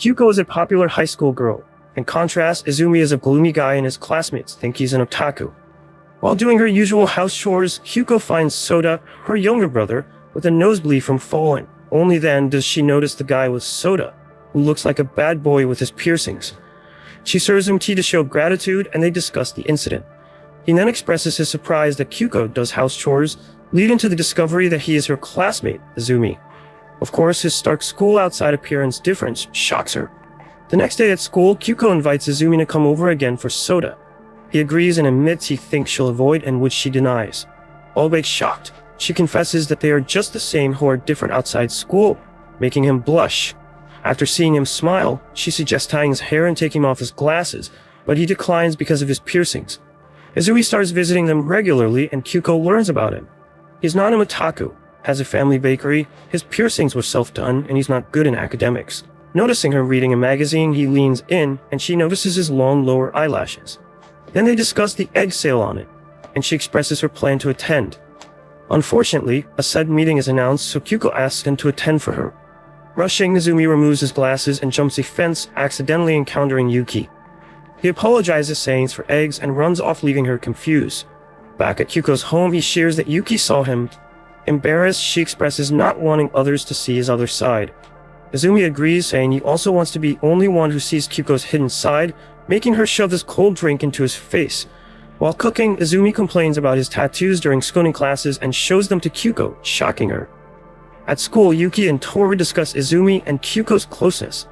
Kyuko is a popular high school girl. In contrast, Izumi is a gloomy guy and his classmates think he's an otaku. While doing her usual house chores, Kyuko finds Soda, her younger brother, with a nosebleed from falling. Only then does she notice the guy with Soda, who looks like a bad boy with his piercings. She serves him tea to show gratitude, and they discuss the incident. He then expresses his surprise that Kyuko does house chores, leading to the discovery that he is her classmate, Izumi. Of course, his stark school-outside appearance difference shocks her. The next day at school, Kyuko invites Izumi to come over again for Soda. He agrees and admits he thinks she'll avoid, and which she denies. Albeit shocked, she confesses that they are just the same who are different outside school, making him blush. After seeing him smile, she suggests tying his hair and taking off his glasses, but he declines because of his piercings. Izumi starts visiting them regularly, and Kyuko learns about him. He's not an otaku, has a family bakery, his piercings were self-done, and he's not good in academics. Noticing her reading a magazine, he leans in, and she notices his long lower eyelashes. Then they discuss the egg sale on it, and she expresses her plan to attend. Unfortunately, a said meeting is announced, so Kyuko asks him to attend for her. Rushing, Izumi removes his glasses and jumps a fence, accidentally encountering Yuki. He apologizes, saying it's for eggs, and runs off, leaving her confused. Back at Kyuko's home, he shares that Yuki saw him. Embarrassed, she expresses not wanting others to see his other side. Izumi agrees, saying he also wants to be the only one who sees Kyuko's hidden side, making her shove this cold drink into his face. While cooking, Izumi complains about his tattoos during schooling classes and shows them to Kyuko, shocking her. At school, Yuki and Toru discuss Izumi and Kyuko's closeness.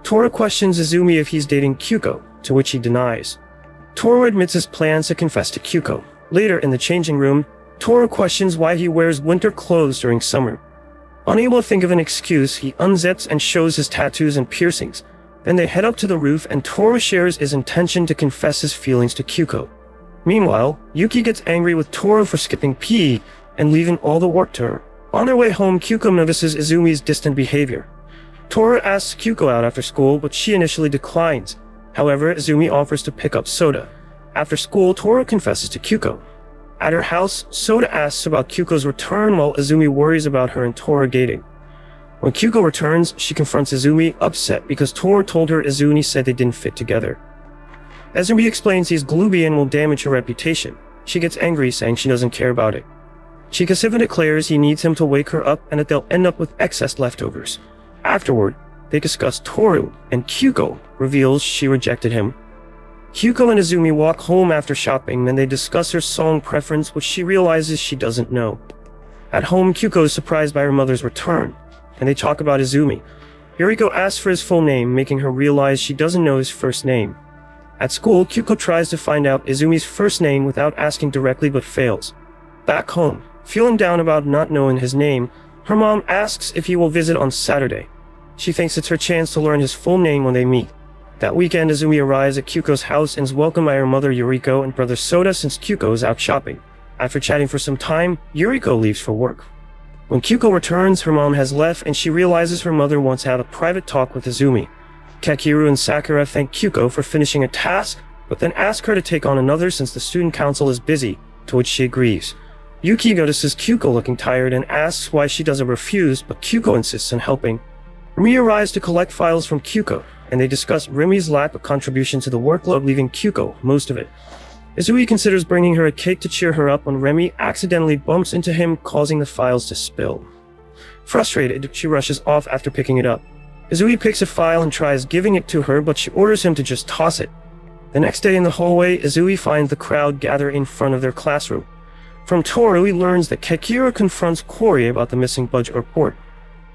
Toru questions Izumi if he's dating Kyuko, to which he denies. Toru admits his plans to confess to Kyuko. Later, in the changing room, Toru questions why he wears winter clothes during summer. Unable to think of an excuse, he unzips and shows his tattoos and piercings. Then they head up to the roof, and Toru shares his intention to confess his feelings to Kyuko. Meanwhile, Yuki gets angry with Toru for skipping PE and leaving all the work to her. On their way home, Kyuko notices Izumi's distant behavior. Toru asks Kyuko out after school, but she initially declines. However, Izumi offers to pick up Soda. After school, Toru confesses to Kyuko. At her house, Soda asks about Kyuko's return while Izumi worries about her and Toru dating. When Kyuko returns, she confronts Izumi, upset because Toru told her Izumi said they didn't fit together. Izumi explains he's gloomy and will damage her reputation. She gets angry, saying she doesn't care about it. Chikasiva declares he needs him to wake her up and that they'll end up with excess leftovers. Afterward, they discuss Toru, and Kyuko reveals she rejected him. Kyuko and Izumi walk home after shopping, then they discuss her song preference, which she realizes she doesn't know. At home, Kyuko is surprised by her mother's return, and they talk about Izumi. Yuriko asks for his full name, making her realize she doesn't know his first name. At school, Kyuko tries to find out Izumi's first name without asking directly but fails. Back home, feeling down about not knowing his name, her mom asks if he will visit on Saturday. She thinks it's her chance to learn his full name when they meet. That weekend, Izumi arrives at Kyuko's house and is welcomed by her mother Yuriko and brother Soda since Kyuko is out shopping. After chatting for some time, Yuriko leaves for work. When Kyuko returns, her mom has left and she realizes her mother wants to have a private talk with Izumi. Kakeru and Sakura thank Kyuko for finishing a task, but then ask her to take on another since the student council is busy, to which she agrees. Yuki notices Kyuko looking tired and asks why she doesn't refuse, but Kyuko insists on helping. Remi arrives to collect files from Kyuko, and they discuss Remi's lack of contribution to the workload, leaving Kyuko most of it. Izumi considers bringing her a cake to cheer her up when Remi accidentally bumps into him, causing the files to spill. Frustrated, she rushes off after picking it up. Izumi picks a file and tries giving it to her, but she orders him to just toss it. The next day in the hallway, Izumi finds the crowd gather in front of their classroom. From Toru, he learns that Kakeru confronts Kori about the missing budget report.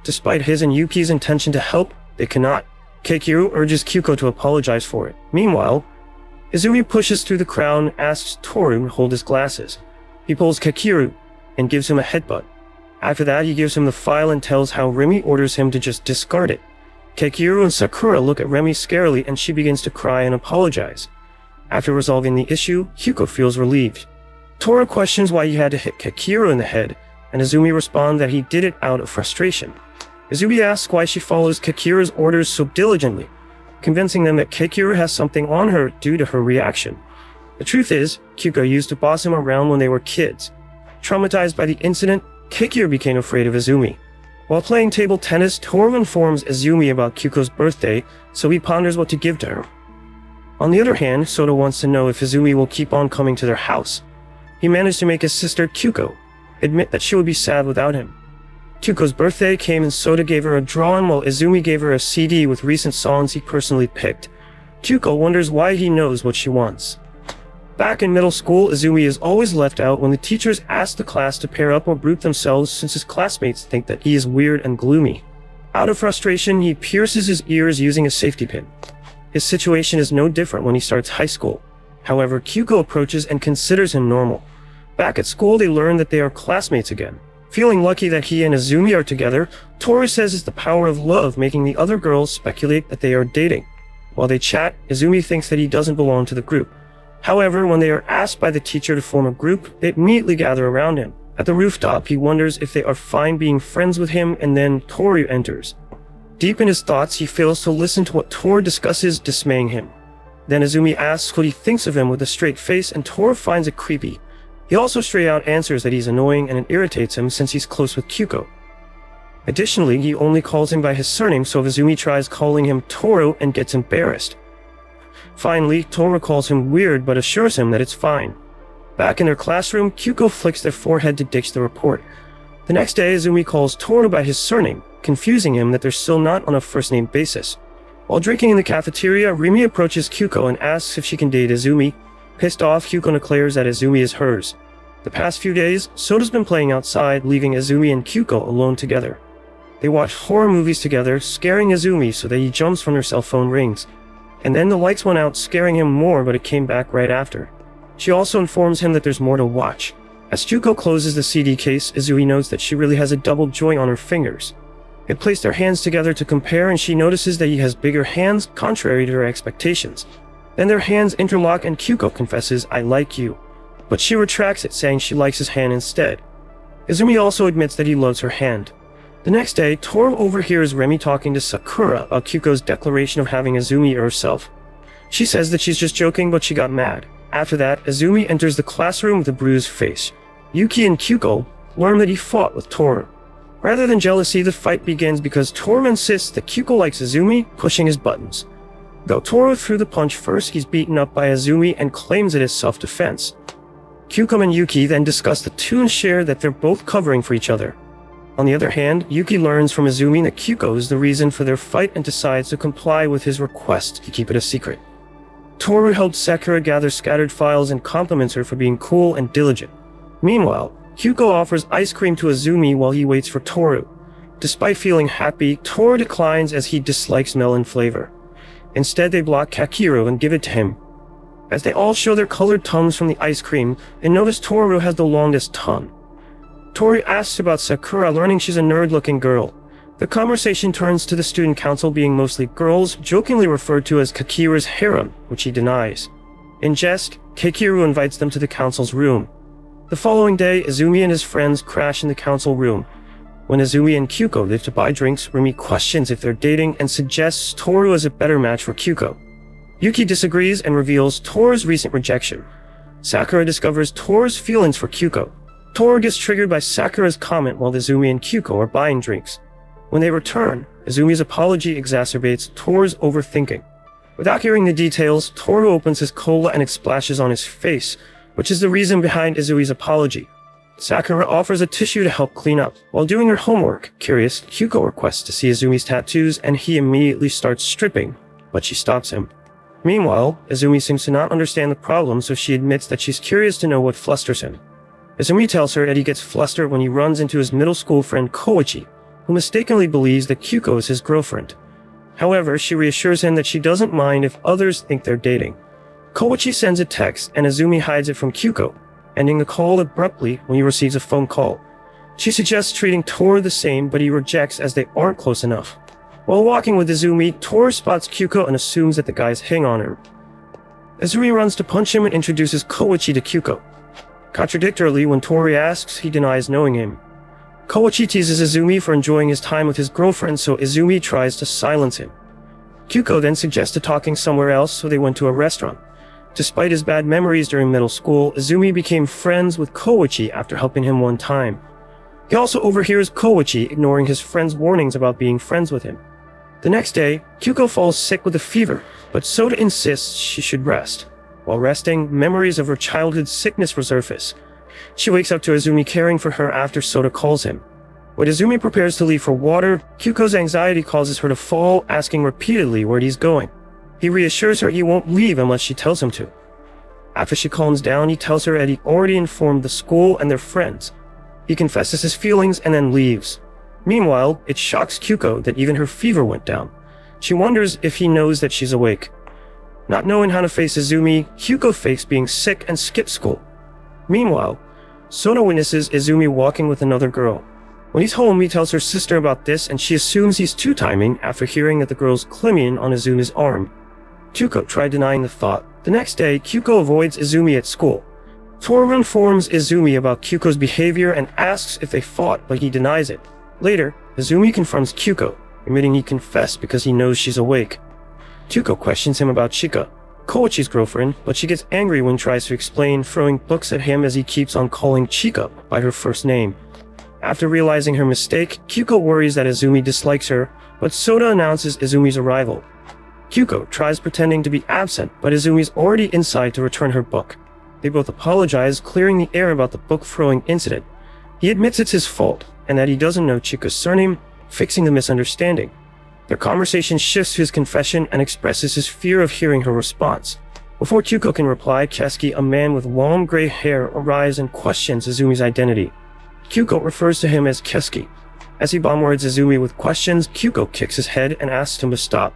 Despite his and Yuki's intention to help, they cannot. Kakeru urges Kyuko to apologize for it. Meanwhile, Izumi pushes through the crowd and asks Toru to hold his glasses. He pulls Kakeru and gives him a headbutt. After that, he gives him the file and tells how Remi orders him to just discard it. Kakeru and Sakura look at Remi scarily and she begins to cry and apologize. After resolving the issue, Kyuko feels relieved. Toru questions why he had to hit Kakeru in the head, and Izumi responds that he did it out of frustration. Izumi asks why she follows Kakeru's orders so diligently, convincing them that Kakeru has something on her due to her reaction. The truth is, Kyuko used to boss him around when they were kids. Traumatized by the incident, Kakeru became afraid of Izumi. While playing table tennis, Toru informs Izumi about Kyuko's birthday, so he ponders what to give to her. On the other hand, Soda wants to know if Izumi will keep on coming to their house. He managed to make his sister, Kyuko, admit that she would be sad without him. Kyuko's birthday came and Soda gave her a drawing while Izumi gave her a CD with recent songs he personally picked. Kyuko wonders why he knows what she wants. Back in middle school, Izumi is always left out when the teachers ask the class to pair up or group themselves since his classmates think that he is weird and gloomy. Out of frustration, he pierces his ears using a safety pin. His situation is no different when he starts high school. However, Kyuko approaches and considers him normal. Back at school, they learn that they are classmates again. Feeling lucky that he and Izumi are together, Toru says it's the power of love making the other girls speculate that they are dating. While they chat, Izumi thinks that he doesn't belong to the group. However, when they are asked by the teacher to form a group, they immediately gather around him. At the rooftop, he wonders if they are fine being friends with him, and then Toru enters. Deep in his thoughts, he fails to listen to what Toru discusses, dismaying him. Then Izumi asks what he thinks of him with a straight face, and Toru finds it creepy. He also straight out answers that he's annoying and it irritates him since he's close with Kyuko. Additionally, he only calls him by his surname, so Izumi tries calling him Toru and gets embarrassed. Finally, Toru calls him weird but assures him that it's fine. Back in their classroom, Kyuko flicks their forehead to ditch the report. The next day, Izumi calls Toru by his surname, confusing him that they're still not on a first-name basis. While drinking in the cafeteria, Rimi approaches Kyuko and asks if she can date Izumi. Pissed off, Kyuko declares that Izumi is hers. The past few days, Soda's been playing outside, leaving Izumi and Kyuko alone together. They watch horror movies together, scaring Izumi so that he jumps when her cell phone rings. And then the lights went out, scaring him more, but it came back right after. She also informs him that there's more to watch. As Kyuko closes the CD case, Izumi notes that she really has a double joint on her fingers. They place their hands together to compare, and she notices that he has bigger hands, contrary to her expectations. Then their hands interlock and Kyuko confesses, "I like you." But she retracts it, saying she likes his hand instead. Izumi also admits that he loves her hand. The next day, Toru overhears Remi talking to Sakura about Kyuko's declaration of having Izumi herself. She says that she's just joking, but she got mad. After that, Izumi enters the classroom with a bruised face. Yuki and Kyuko learn that he fought with Toru. Rather than jealousy, the fight begins because Toru insists that Kyuko likes Izumi, pushing his buttons. Though Toru threw the punch first, he's beaten up by Izumi and claims it as self-defense. Kyuko and Yuki then discuss the two and share that they're both covering for each other. On the other hand, Yuki learns from Izumi that Kyuko is the reason for their fight and decides to comply with his request to keep it a secret. Toru helps Sakura gather scattered files and compliments her for being cool and diligent. Meanwhile, Kyuko offers ice cream to Izumi while he waits for Toru. Despite feeling happy, Toru declines as he dislikes melon flavor. Instead, they block Kakeru and give it to him. As they all show their colored tongues from the ice cream, they notice Toru has the longest tongue. Toru asks about Sakura, learning she's a nerd-looking girl. The conversation turns to the student council being mostly girls, jokingly referred to as Kakeru's harem, which he denies. In jest, Kakeru invites them to the council's room. The following day, Izumi and his friends crash in the council room. When Izumi and Kyuko leave to buy drinks, Rimi questions if they're dating and suggests Toru is a better match for Kyuko. Yuki disagrees and reveals Toru's recent rejection. Sakura discovers Toru's feelings for Kyuko. Toru gets triggered by Sakura's comment while Izumi and Kyuko are buying drinks. When they return, Izumi's apology exacerbates Toru's overthinking. Without hearing the details, Toru opens his cola and it splashes on his face, which is the reason behind Izumi's apology. Sakura offers a tissue to help clean up. While doing her homework, curious, Kyuko requests to see Izumi's tattoos and he immediately starts stripping, but she stops him. Meanwhile, Izumi seems to not understand the problem, so she admits that she's curious to know what flusters him. Izumi tells her that he gets flustered when he runs into his middle school friend Koichi, who mistakenly believes that Kyuko is his girlfriend. However, she reassures him that she doesn't mind if others think they're dating. Koichi sends a text and Izumi hides it from Kyuko, ending the call abruptly when he receives a phone call. She suggests treating Toru the same, but he rejects as they aren't close enough. While walking with Izumi, Toru spots Kyuko and assumes that the guy's hitting on her. Izumi runs to punch him and introduces Koichi to Kyuko. Contradictorily, when Toru asks, he denies knowing him. Koichi teases Izumi for enjoying his time with his girlfriend, so Izumi tries to silence him. Kyuko then suggests talking somewhere else, so they went to a restaurant. Despite his bad memories during middle school, Izumi became friends with Koichi after helping him one time. He also overhears Koichi ignoring his friend's warnings about being friends with him. The next day, Kyuko falls sick with a fever, but Soda insists she should rest. While resting, memories of her childhood sickness resurface. She wakes up to Izumi caring for her after Soda calls him. When Izumi prepares to leave for water, Kyuko's anxiety causes her to fall, asking repeatedly where he's going. He reassures her he won't leave unless she tells him to. After she calms down, he tells her that he already informed the school and their friends. He confesses his feelings and then leaves. Meanwhile, it shocks Kyuko that even her fever went down. She wonders if he knows that she's awake. Not knowing how to face Izumi, Kyuko fakes being sick and skips school. Meanwhile, Soda witnesses Izumi walking with another girl. When he's home, he tells her sister about this and she assumes he's two-timing after hearing that the girl's clinging on Izumi's arm. Kyuko tried denying the thought. The next day, Kyuko avoids Izumi at school. Toru informs Izumi about Kyuko's behavior and asks if they fought, but he denies it. Later, Izumi confronts Kyuko, admitting he confessed because he knows she's awake. Kyuko questions him about Chika, Koichi's girlfriend, but she gets angry when he tries to explain, throwing books at him as he keeps on calling Chika by her first name. After realizing her mistake, Kyuko worries that Izumi dislikes her, but Soda announces Izumi's arrival. Kyuko tries pretending to be absent, but Izumi's already inside to return her book. They both apologize, clearing the air about the book throwing incident. He admits it's his fault, and that he doesn't know Chika's surname, fixing the misunderstanding. Their conversation shifts to his confession and expresses his fear of hearing her response. Before Kyuko can reply, Kesuke, a man with long gray hair, arrives and questions Izumi's identity. Kyuko refers to him as Kesuke. As he bombards Izumi with questions, Kyuko kicks his head and asks him to stop.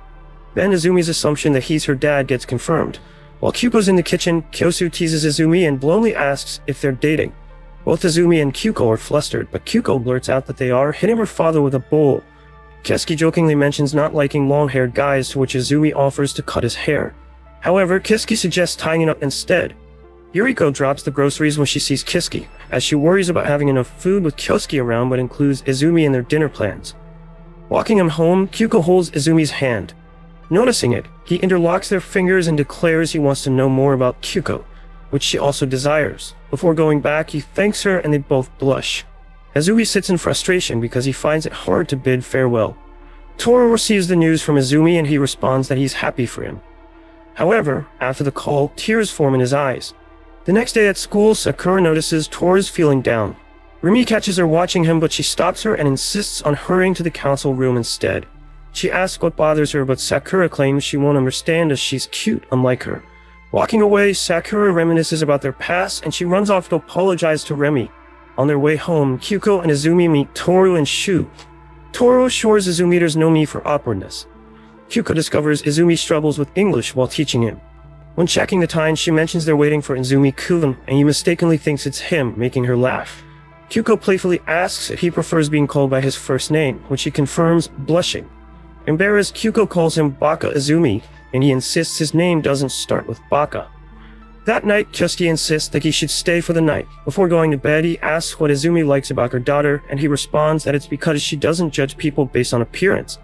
Then Izumi's assumption that he's her dad gets confirmed. While Kyuko's in the kitchen, Kyosu teases Izumi and bluntly asks if they're dating. Both Izumi and Kyuko are flustered, but Kyuko blurts out that they are, hitting her father with a bowl. Kesuke jokingly mentions not liking long-haired guys, to which Izumi offers to cut his hair. However, Kesuke suggests tying it up instead. Yuriko drops the groceries when she sees Kesuke, as she worries about having enough food with Kyosuke around but includes Izumi in their dinner plans. Walking him home, Kyuko holds Izumi's hand. Noticing it, he interlocks their fingers and declares he wants to know more about Kyuko, which she also desires. Before going back, he thanks her and they both blush. Izumi sits in frustration because he finds it hard to bid farewell. Toru receives the news from Izumi and he responds that he's happy for him. However, after the call, tears form in his eyes. The next day at school, Sakura notices Toru's feeling down. Rimi catches her watching him, but she stops her and insists on hurrying to the council room instead. She asks what bothers her, but Sakura claims she won't understand as she's cute, unlike her. Walking away, Sakura reminisces about their past and she runs off to apologize to Remi. On their way home, Kyuko and Izumi meet Toru and Shu. Toru assures Izumi there's no need for awkwardness. Kyuko discovers Izumi struggles with English while teaching him. When checking the time, she mentions they're waiting for Izumi-kun, and he mistakenly thinks it's him, making her laugh. Kyuko playfully asks if he prefers being called by his first name, which he confirms, blushing. Embarrassed, Kyuko calls him Baka Izumi, and he insists his name doesn't start with Baka. That night, Kyosuke insists that he should stay for the night. Before going to bed, he asks what Izumi likes about her daughter, and he responds that it's because she doesn't judge people based on appearance.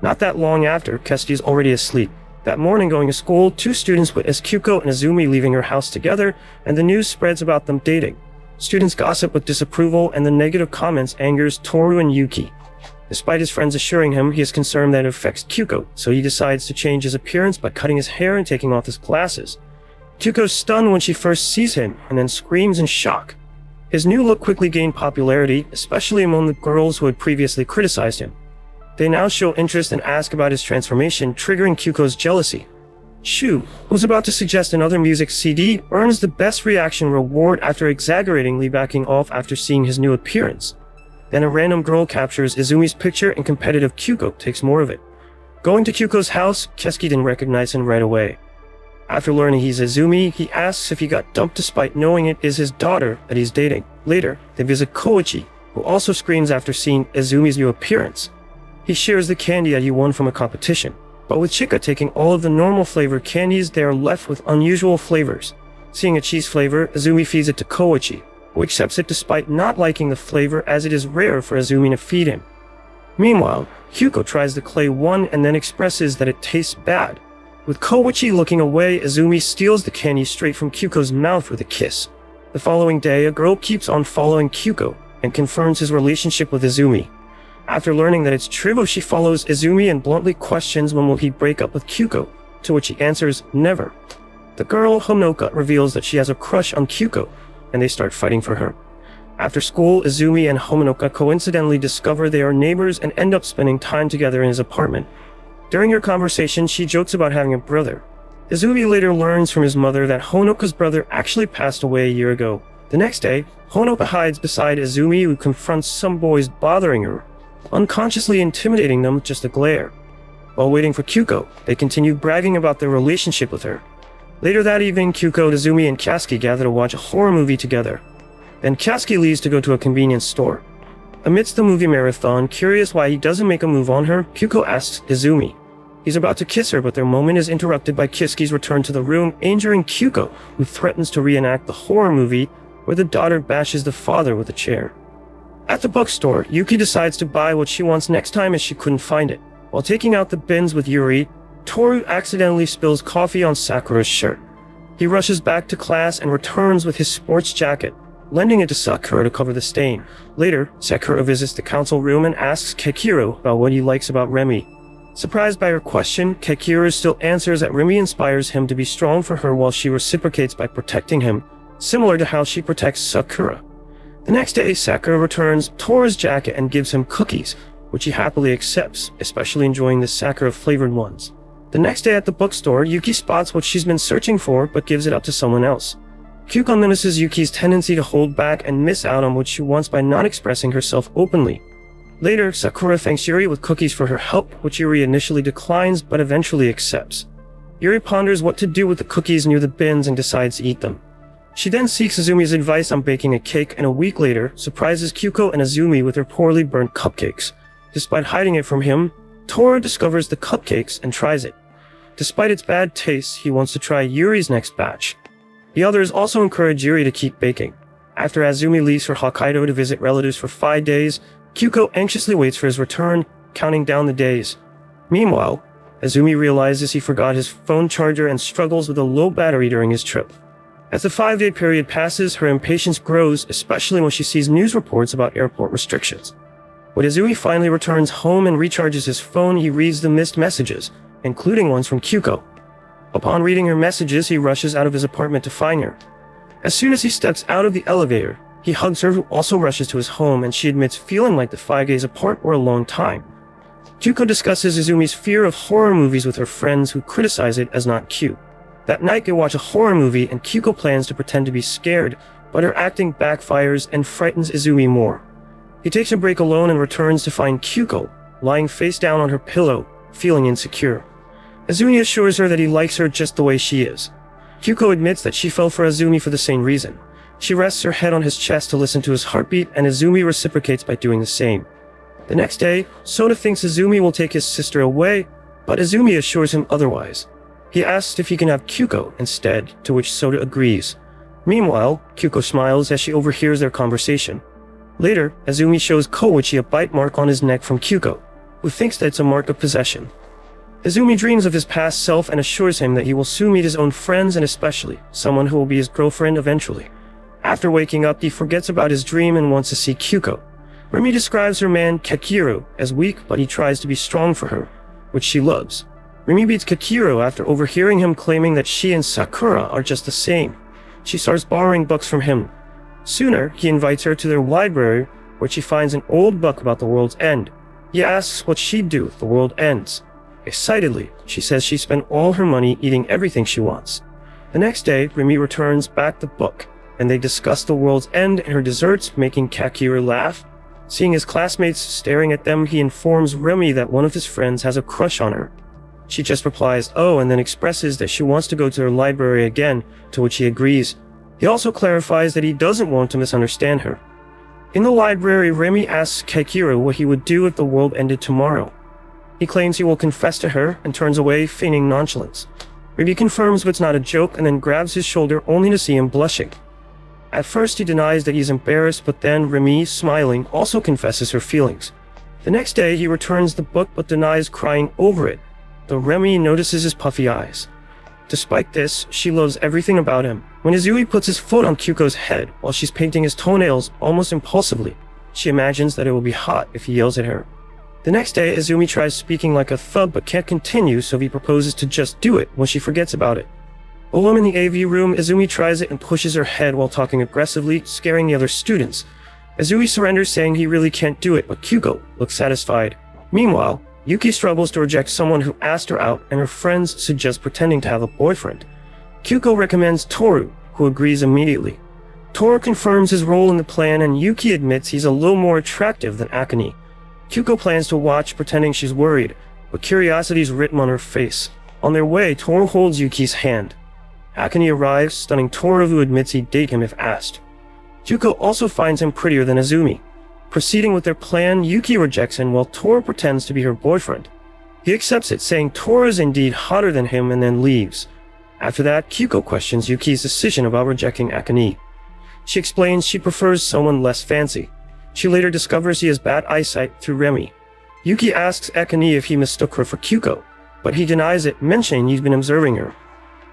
Not that long after, Kyosuke is already asleep. That morning going to school, two students witness Kyuko and Izumi leaving her house together, and the news spreads about them dating. Students gossip with disapproval, and the negative comments angers Toru and Yuki. Despite his friends assuring him, he is concerned that it affects Kyuko, so he decides to change his appearance by cutting his hair and taking off his glasses. Kyuko's stunned when she first sees him, and then screams in shock. His new look quickly gained popularity, especially among the girls who had previously criticized him. They now show interest and ask about his transformation, triggering Kyuko's jealousy. Shu, who's about to suggest another music CD, earns the best reaction reward after exaggeratingly backing off after seeing his new appearance. Then a random girl captures Izumi's picture and competitive Kyuko takes more of it. Going to Kyuko's house, Kesuke didn't recognize him right away. After learning he's Izumi, he asks if he got dumped despite knowing it is his daughter that he's dating. Later, they visit Koichi, who also screams after seeing Izumi's new appearance. He shares the candy that he won from a competition. But with Chika taking all of the normal flavored candies, they are left with unusual flavors. Seeing a cheese flavor, Izumi feeds it to Koichi, who accepts it despite not liking the flavor as it is rare for Izumi to feed him. Meanwhile, Kyuko tries the clay one and then expresses that it tastes bad. With Koichi looking away, Izumi steals the candy straight from Kyuko's mouth with a kiss. The following day, a girl keeps on following Kyuko, and confirms his relationship with Izumi. After learning that it's true, she follows Izumi and bluntly questions when will he break up with Kyuko, to which he answers, never. The girl, Honoka, reveals that she has a crush on Kyuko, and they start fighting for her. After school, Izumi and Honoka coincidentally discover they are neighbors and end up spending time together in his apartment. During her conversation, she jokes about having a brother. Izumi later learns from his mother that Honoka's brother actually passed away a year ago. The next day, Honoka hides beside Izumi, who confronts some boys bothering her, unconsciously intimidating them with just a glare. While waiting for Kyuko, they continue bragging about their relationship with her. Later that evening, Kyuko, Izumi, and Kasuki gather to watch a horror movie together. Then Kasuki leaves to go to a convenience store. Amidst the movie marathon, curious why he doesn't make a move on her, Kyuko asks Izumi. He's about to kiss her, but their moment is interrupted by Kisuki's return to the room, injuring Kyuko, who threatens to reenact the horror movie where the daughter bashes the father with a chair. At the bookstore, Yuki decides to buy what she wants next time as she couldn't find it. While taking out the bins with Yuri, Toru accidentally spills coffee on Sakura's shirt. He rushes back to class and returns with his sports jacket, lending it to Sakura to cover the stain. Later, Sakura visits the council room and asks Kekiro about what he likes about Remy. Surprised by her question, Kekiro still answers that Remy inspires him to be strong for her while she reciprocates by protecting him, similar to how she protects Sakura. The next day, Sakura returns Toru's jacket and gives him cookies, which he happily accepts, especially enjoying the Sakura-flavored ones. The next day at the bookstore, Yuki spots what she's been searching for but gives it up to someone else. Kyuko notices Yuki's tendency to hold back and miss out on what she wants by not expressing herself openly. Later, Sakura thanks Yuri with cookies for her help, which Yuri initially declines but eventually accepts. Yuri ponders what to do with the cookies near the bins and decides to eat them. She then seeks Izumi's advice on baking a cake and a week later surprises Kyuko and Izumi with their poorly burnt cupcakes. Despite hiding it from him, Toru discovers the cupcakes and tries it. Despite its bad taste, he wants to try Yuri's next batch. The others also encourage Yuri to keep baking. After Izumi leaves for Hokkaido to visit relatives for 5 days, Kyuko anxiously waits for his return, counting down the days. Meanwhile, Izumi realizes he forgot his phone charger and struggles with a low battery during his trip. As the 5-day period passes, her impatience grows, especially when she sees news reports about airport restrictions. When Izumi finally returns home and recharges his phone, he reads the missed messages, including ones from Kyuko. Upon reading her messages, he rushes out of his apartment to find her. As soon as he steps out of the elevator, he hugs her, who also rushes to his home, and she admits feeling like the 5 days apart were a long time. Kyuko discusses Izumi's fear of horror movies with her friends, who criticize it as not cute. That night they watch a horror movie and Kyuko plans to pretend to be scared, but her acting backfires and frightens Izumi more. He takes a break alone and returns to find Kyuko lying face down on her pillow, feeling insecure. Izumi assures her that he likes her just the way she is. Kyuko admits that she fell for Izumi for the same reason. She rests her head on his chest to listen to his heartbeat, and Izumi reciprocates by doing the same. The next day, Soda thinks Izumi will take his sister away, but Izumi assures him otherwise. He asks if he can have Kyuko instead, to which Soda agrees. Meanwhile, Kyuko smiles as she overhears their conversation. Later, Izumi shows Koichi a bite mark on his neck from Kyuko, who thinks that it's a mark of possession. Izumi dreams of his past self and assures him that he will soon meet his own friends and especially someone who will be his girlfriend eventually. After waking up, he forgets about his dream and wants to see Kyuko. Remy describes her man, Kekiro, as weak, but he tries to be strong for her, which she loves. Remy beats Kekiro after overhearing him claiming that she and Sakura are just the same. She starts borrowing books from him. Sooner, he invites her to their library, where she finds an old book about the world's end. He asks what she'd do if the world ends. Excitedly, she says she spent all her money eating everything she wants. The next day, Remy returns back the book, and they discuss the world's end and her desserts, making Kekiro laugh. Seeing his classmates staring at them, he informs Remy that one of his friends has a crush on her. She just replies, "Oh," and then expresses that she wants to go to her library again, to which he agrees. He also clarifies that he doesn't want to misunderstand her. In the library, Remy asks Kekiro what he would do if the world ended tomorrow. He claims he will confess to her and turns away, feigning nonchalance. Remy confirms it's not a joke and then grabs his shoulder only to see him blushing. At first he denies that he's embarrassed, but then Remy, smiling, also confesses her feelings. The next day he returns the book but denies crying over it, though Remy notices his puffy eyes. Despite this, she loves everything about him. When Izumi puts his foot on Kyuko's head while she's painting his toenails almost impulsively, She imagines that it will be hot if he yells at her. The next day, Izumi tries speaking like a thug but can't continue, so he proposes to just do it when she forgets about it. Alone in the AV room, Izumi tries it and pushes her head while talking aggressively, scaring the other students. Izumi surrenders, saying he really can't do it, but Kyuko looks satisfied. Meanwhile, Yuki struggles to reject someone who asked her out, and her friends suggest pretending to have a boyfriend. Kyuko recommends Toru, who agrees immediately. Toru confirms his role in the plan, and Yuki admits he's a little more attractive than Akane. Kyuko plans to watch, pretending she's worried, but curiosity's written on her face. On their way, Toru holds Yuki's hand. Akane arrives, stunning Toru, who admits he'd date him if asked. Kyuko also finds him prettier than Izumi. Proceeding with their plan, Yuki rejects him while Toru pretends to be her boyfriend. He accepts it, saying Toru is indeed hotter than him, and then leaves. After that, Kyuko questions Yuki's decision about rejecting Akane. She explains she prefers someone less fancy. She later discovers he has bad eyesight through Remy. Yuki asks Akane if he mistook her for Kyuko, but he denies it, mentioning he's been observing her.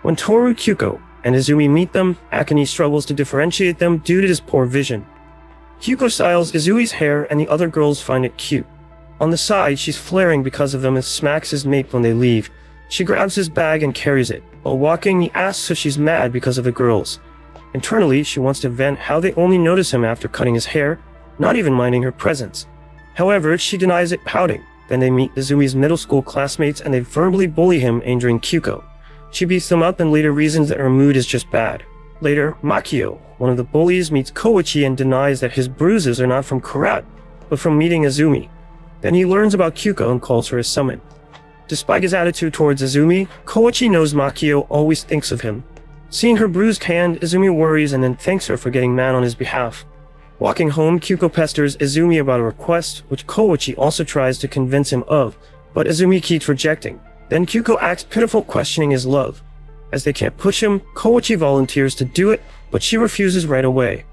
When Toru, Kyuko, and Izumi meet them, Akane struggles to differentiate them due to his poor vision. Kyuko styles Izumi's hair, and the other girls find it cute. On the side, she's flaring because of them and smacks his mate when they leave. She grabs his bag and carries it. While walking, he asks if she's mad because of the girls. Internally, she wants to vent how they only notice him after cutting his hair, not even minding her presence. However, she denies it, pouting. Then they meet Izumi's middle school classmates and they verbally bully him, injuring Kyuko. She beats them up and later reasons that her mood is just bad. Later, Makio, one of the bullies, meets Koichi and denies that his bruises are not from karate, but from meeting Izumi. Then he learns about Kyuko and calls her his summon. Despite his attitude towards Izumi, Koichi knows Makio always thinks of him. Seeing her bruised hand, Izumi worries and then thanks her for getting mad on his behalf. Walking home, Kyuko pesters Izumi about a request, which Koichi also tries to convince him of, but Izumi keeps rejecting. Then Kyuko acts pitiful, questioning his love. As they can't push him, Koichi volunteers to do it, but she refuses right away.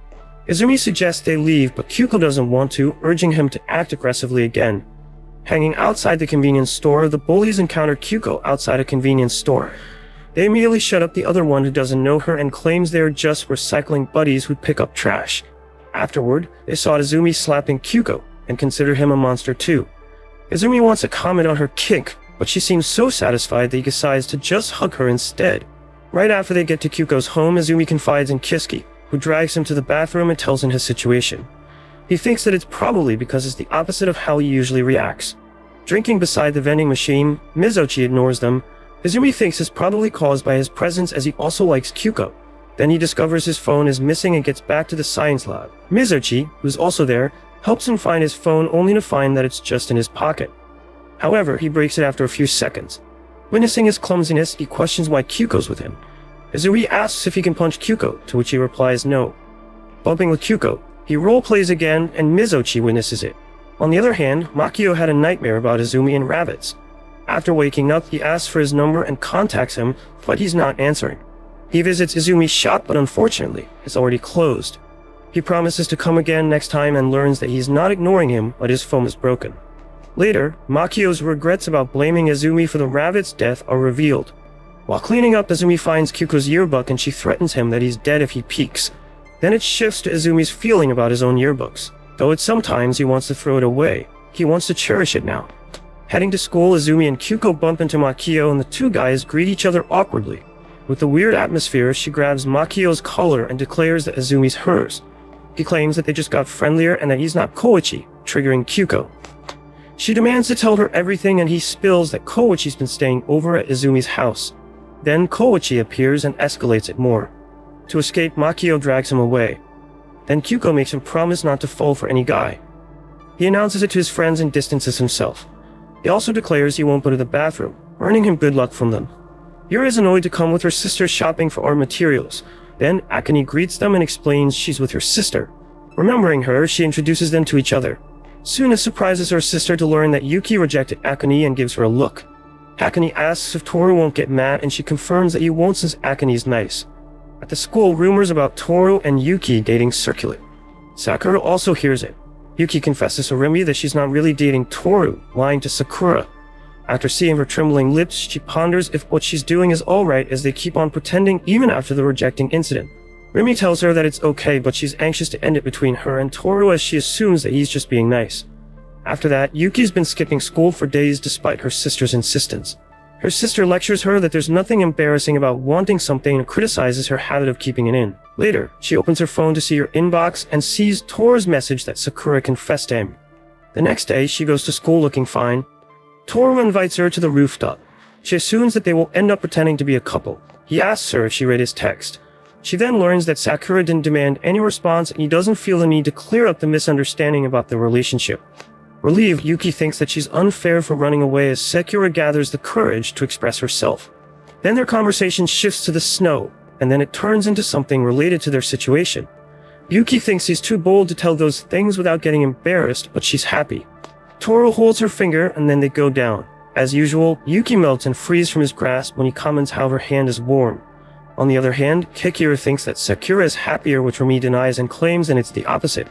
Izumi suggests they leave, but Kyuko doesn't want to, urging him to act aggressively again. Hanging outside the convenience store, the bullies encounter Kyuko outside a convenience store. They immediately shut up the other one who doesn't know her and claims they are just recycling buddies who pick up trash. Afterward, they saw Izumi slapping Kyuko and consider him a monster too. Izumi wants to comment on her kink, but she seems so satisfied that he decides to just hug her instead. Right after they get to Kyuko's home, Izumi confides in Kiski, who drags him to the bathroom and tells him his situation. He thinks that it's probably because it's the opposite of how he usually reacts. Drinking beside the vending machine, Mizochi ignores them. Izumi thinks it's probably caused by his presence, as he also likes Kyuko. Then he discovers his phone is missing and gets back to the science lab. Mizochi, who's also there, helps him find his phone, only to find that it's just in his pocket. However, he breaks it after a few seconds. Witnessing his clumsiness, he questions why Kyuko's with him. Izumi asks if he can punch Kyuko, to which he replies no. Bumping with Kyuko, he role-plays again, and Mizochi witnesses it. On the other hand, Makio had a nightmare about Izumi and rabbits. After waking up, he asks for his number and contacts him, but he's not answering. He visits Izumi's shop, but unfortunately, it's already closed. He promises to come again next time and learns that he's not ignoring him, but his phone is broken. Later, Makio's regrets about blaming Izumi for the rabbit's death are revealed. While cleaning up, Izumi finds Kyuko's yearbook and she threatens him that he's dead if he peeks. Then it shifts to Izumi's feeling about his own yearbooks. Though it's sometimes he wants to throw it away, he wants to cherish it now. Heading to school, Izumi and Kyuko bump into Makio and the two guys greet each other awkwardly. With the weird atmosphere, she grabs Makio's collar and declares that Izumi's hers. He claims that they just got friendlier and that he's not Koichi, triggering Kyuko. She demands to tell her everything and he spills that Koichi's been staying over at Izumi's house. Then Koichi appears and escalates it more. To escape, Makio drags him away. Then Kyuko makes him promise not to fall for any guy. He announces it to his friends and distances himself. He also declares he won't go to the bathroom, earning him good luck from them. Yuri is annoyed to come with her sister shopping for art materials. Then Akane greets them and explains she's with her sister. Remembering her, she introduces them to each other. Soon it surprises her sister to learn that Yuki rejected Akane and gives her a look. Akane asks if Toru won't get mad and she confirms that he won't since Akane's nice. At the school, rumors about Toru and Yuki dating circulate. Sakura also hears it. Yuki confesses to Remy that she's not really dating Toru, lying to Sakura. After seeing her trembling lips, she ponders if what she's doing is alright as they keep on pretending even after the rejecting incident. Remy tells her that it's okay, but she's anxious to end it between her and Toru as she assumes that he's just being nice. After that, Yuki's been skipping school for days despite her sister's insistence. Her sister lectures her that there's nothing embarrassing about wanting something and criticizes her habit of keeping it in. Later, she opens her phone to see her inbox and sees Toru's message that Sakura confessed to him. The next day, she goes to school looking fine. Toru invites her to the rooftop. She assumes that they will end up pretending to be a couple. He asks her if she read his text. She then learns that Sakura didn't demand any response and he doesn't feel the need to clear up the misunderstanding about their relationship. Relieved, Yuki thinks that she's unfair for running away as Sakura gathers the courage to express herself. Then their conversation shifts to the snow, and then it turns into something related to their situation. Yuki thinks he's too bold to tell those things without getting embarrassed, but she's happy. Toru holds her finger and then they go down. As usual, Yuki melts and frees from his grasp when he comments how her hand is warm. On the other hand, Kikira thinks that Sakura is happier, which Remy denies and claims that it's the opposite.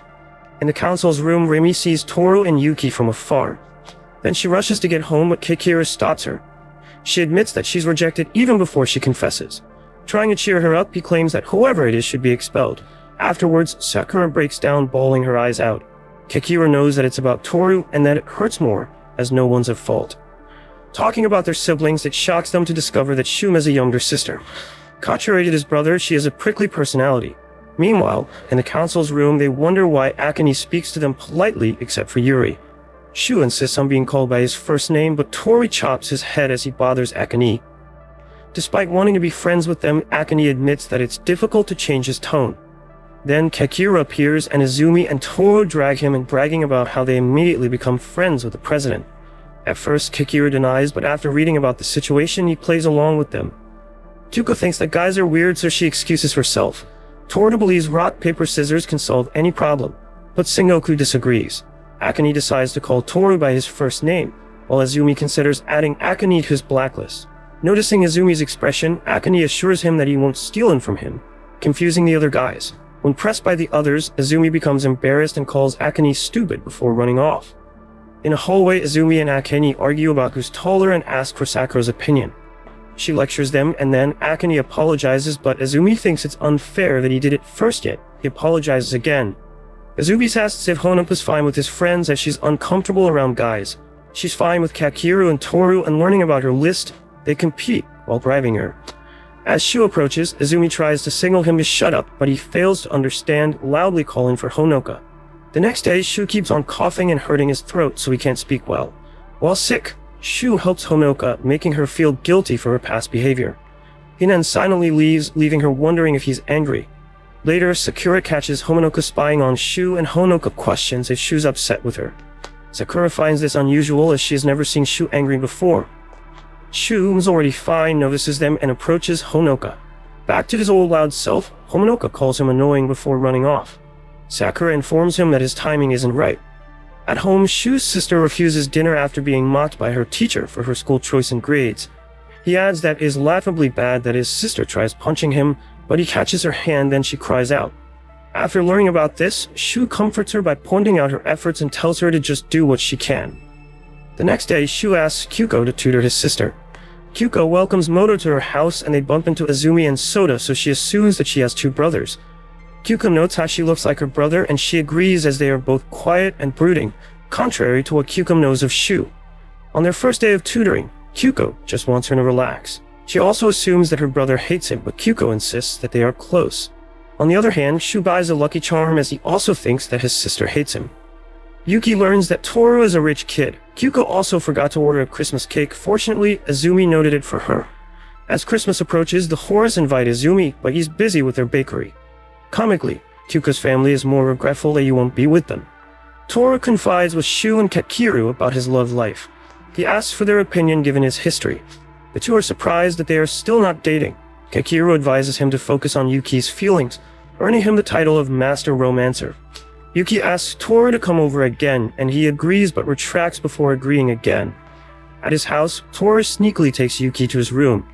In the council's room, Remy sees Toru and Yuki from afar. Then she rushes to get home, but Kikira stops her. She admits that she's rejected even before she confesses. Trying to cheer her up, he claims that whoever it is should be expelled. Afterwards, Sakura breaks down, bawling her eyes out. Kikira knows that it's about Toru and that it hurts more, as no one's at fault. Talking about their siblings, it shocks them to discover that Shum has a younger sister. Contrary to his brother, she has a prickly personality. Meanwhile, in the council's room, they wonder why Akane speaks to them politely except for Yuri. Shu insists on being called by his first name, but Tori chops his head as he bothers Akane. Despite wanting to be friends with them, Akane admits that it's difficult to change his tone. Then Kikira appears and Izumi and Toru drag him and bragging about how they immediately become friends with the president. At first, Kikira denies, but after reading about the situation, he plays along with them. Tuko thinks that guys are weird, so she excuses herself. Toru believes rock, paper, scissors can solve any problem, but Sengoku disagrees. Akane decides to call Toru by his first name, while Izumi considers adding Akane to his blacklist. Noticing Izumi's expression, Akane assures him that he won't steal him from him, confusing the other guys. When pressed by the others, Izumi becomes embarrassed and calls Akane stupid before running off. In a hallway, Izumi and Akane argue about who's taller and ask for Sakura's opinion. She lectures them, and then Akane apologizes, but Izumi thinks it's unfair that he did it first yet. He apologizes again. Izumi asks if Honopa's fine with his friends as she's uncomfortable around guys. She's fine with Kakeru and Toru, and learning about her list, they compete while bribing her. As Shu approaches, Izumi tries to signal him to shut up, but he fails to understand, loudly calling for Honoka. The next day, Shu keeps on coughing and hurting his throat so he can't speak well. While sick, Shu helps Honoka, making her feel guilty for her past behavior. He then silently leaves, leaving her wondering if he's angry. Later, Sakura catches Honoka spying on Shu, and Honoka questions if Shu's upset with her. Sakura finds this unusual as she has never seen Shu angry before. Shu, who's already fine, notices them and approaches Honoka. Back to his old loud self, Honoka calls him annoying before running off. Sakura informs him that his timing isn't right. At home, Shu's sister refuses dinner after being mocked by her teacher for her school choice and grades. He adds that it is laughably bad that his sister tries punching him, but he catches her hand, then she cries out. After learning about this, Shu comforts her by pointing out her efforts and tells her to just do what she can. The next day, Shu asks Kyuko to tutor his sister. Kyuko welcomes Moto to her house and they bump into Izumi and Soda, so she assumes that she has two brothers. Kyuko notes how she looks like her brother and she agrees as they are both quiet and brooding, contrary to what Kyuko knows of Shu. On their first day of tutoring, Kyuko just wants her to relax. She also assumes that her brother hates him, but Kyuko insists that they are close. On the other hand, Shu buys a lucky charm as he also thinks that his sister hates him. Yuki learns that Toru is a rich kid. Kyuko also forgot to order a Christmas cake. Fortunately, Izumi noted it for her. As Christmas approaches, the Horace invite Izumi, but he's busy with their bakery. Comically, Kyuko's family is more regretful that he won't be with them. Toru confides with Shu and Kakeru about his love life. He asks for their opinion given his history. The two are surprised that they are still not dating. Kakeru advises him to focus on Yuki's feelings, earning him the title of Master Romancer. Yuki asks Toru to come over again, and he agrees but retracts before agreeing again. At his house, Toru sneakily takes Yuki to his room.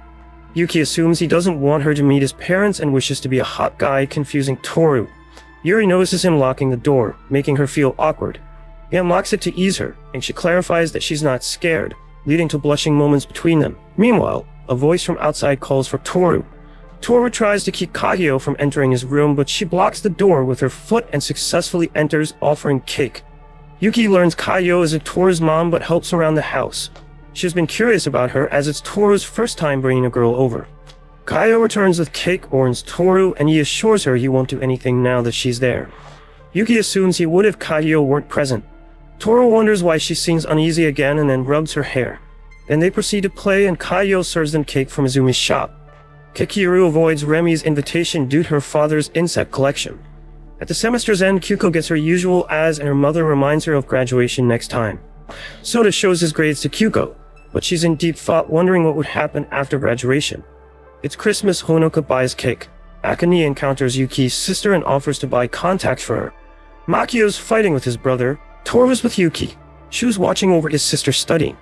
Yuki assumes he doesn't want her to meet his parents and wishes to be a hot guy, confusing Toru. Yuri notices him locking the door, making her feel awkward. He unlocks it to ease her, and she clarifies that she's not scared, leading to blushing moments between them. Meanwhile, a voice from outside calls for Toru. Toru tries to keep Kagyo from entering his room, but she blocks the door with her foot and successfully enters, offering cake. Yuki learns Kagyo is Toru's mom but helps around the house. She has been curious about her as it's Toru's first time bringing a girl over. Kagyo returns with cake, warns Toru, and he assures her he won't do anything now that she's there. Yuki assumes he would if Kagyo weren't present. Toru wonders why she seems uneasy again and then rubs her hair. Then they proceed to play and Kagyo serves them cake from Izumi's shop. Kekiru avoids Remi's invitation due to her father's insect collection. At the semester's end, Kyuko gets her usual as and her mother reminds her of graduation next time. Soda shows his grades to Kyuko, but she's in deep thought wondering what would happen after graduation. It's Christmas. Honoka buys cake. Akane encounters Yuki's sister and offers to buy contacts for her. Makio's fighting with his brother. Toru's with Yuki. Shu's watching over his sister studying.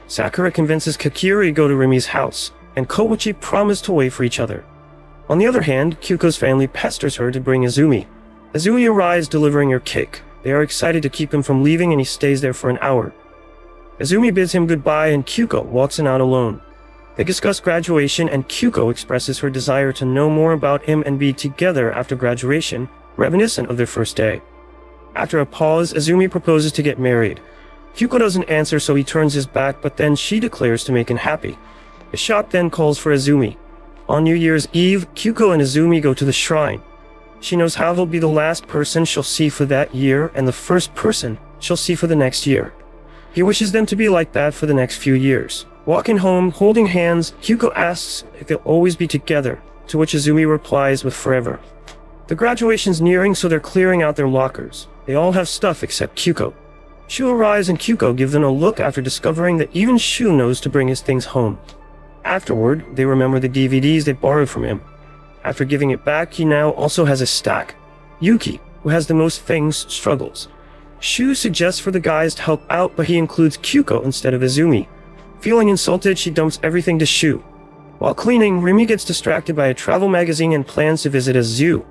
Sakura convinces Kakiri to go to Remi's house, and Koichi promise to wait for each other. On the other hand, Kyuko's family pesters her to bring Izumi. Izumi arrives delivering her cake. They are excited to keep him from leaving and he stays there for an hour. Izumi bids him goodbye and Kyuko walks in out alone. They discuss graduation and Kyuko expresses her desire to know more about him and be together after graduation, reminiscent of their first day. After a pause, Izumi proposes to get married. Kyuko doesn't answer, so he turns his back, but then she declares to make him happy. The shop then calls for Izumi. On New Year's Eve, Kyuko and Izumi go to the shrine. She knows how he'll be the last person she'll see for that year and the first person she'll see for the next year. He wishes them to be like that for the next few years. Walking home, holding hands, Kyuko asks if they'll always be together, to which Izumi replies with forever. The graduation's nearing, so they're clearing out their lockers. They all have stuff except Kyuko. Shu arrives and Kyuko gives them a look after discovering that even Shu knows to bring his things home. Afterward, they remember the DVDs they borrowed from him. After giving it back, he now also has a stack. Yuki, who has the most things, struggles. Shu suggests for the guys to help out, but he includes Kyuko instead of Izumi. Feeling insulted, she dumps everything to Shu. While cleaning, Remi gets distracted by a travel magazine and plans to visit a zoo.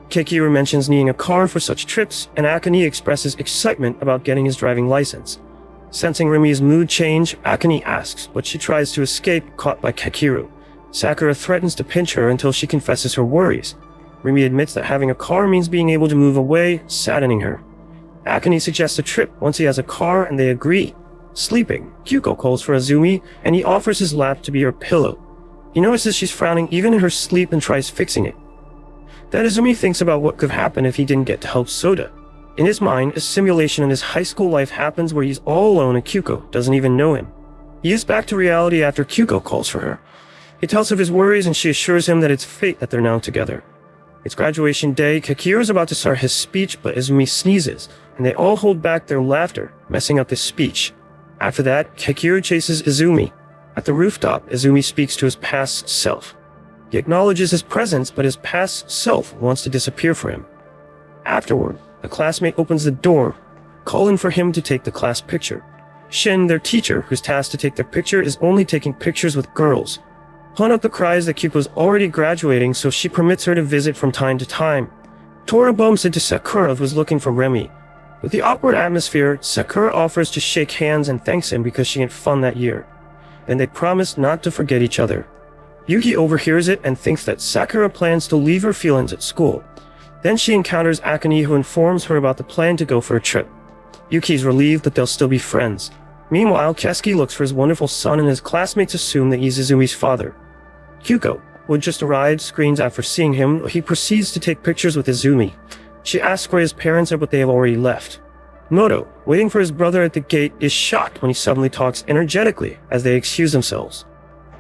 Kekiru mentions needing a car for such trips, and Akane expresses excitement about getting his driving license. Sensing Remi's mood change, Akane asks, but she tries to escape, caught by Kekiru. Sakura threatens to pinch her until she confesses her worries. Remi admits that having a car means being able to move away, saddening her. Akane suggests a trip once he has a car, and they agree. Sleeping, Kyuko calls for Izumi, and he offers his lap to be her pillow. He notices she's frowning even in her sleep and tries fixing it. Then Izumi thinks about what could happen if he didn't get to help Soda. In his mind, a simulation in his high school life happens where he's all alone and Kyuko doesn't even know him. He is back to reality after Kyuko calls for her. He tells of his worries and she assures him that it's fate that they're now together. It's graduation day. Kekiru is about to start his speech, but Izumi sneezes, and they all hold back their laughter, messing up his speech. After that, Kekiru chases Izumi. At the rooftop, Izumi speaks to his past self. He acknowledges his presence, but his past self wants to disappear for him. Afterward, a classmate opens the door, calling for him to take the class picture. Shin, their teacher, who's tasked to take their picture, is only taking pictures with girls. Honoka cries that Kyuko's already graduating, so she permits her to visit from time to time. Toru bumps into Sakura, who's looking for Remi. With the awkward atmosphere, Sakura offers to shake hands and thanks him because she had fun that year. Then they promise not to forget each other. Yuki overhears it and thinks that Sakura plans to leave her feelings at school. Then she encounters Akane, who informs her about the plan to go for a trip. Yuki's relieved that they'll still be friends. Meanwhile, Kesuke looks for his wonderful son and his classmates assume that he's Izumi's father. Kyuko, who had just arrived, screams after seeing him, but he proceeds to take pictures with Izumi. She asks where his parents are, but they have already left. Moto, waiting for his brother at the gate, is shocked when he suddenly talks energetically as they excuse themselves.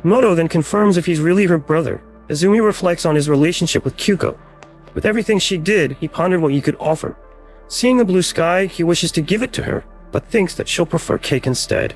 Moto then confirms if he's really her brother. Izumi reflects on his relationship with Kyuko. With everything she did, he pondered what he could offer. Seeing the blue sky, he wishes to give it to her, but thinks that she'll prefer cake instead.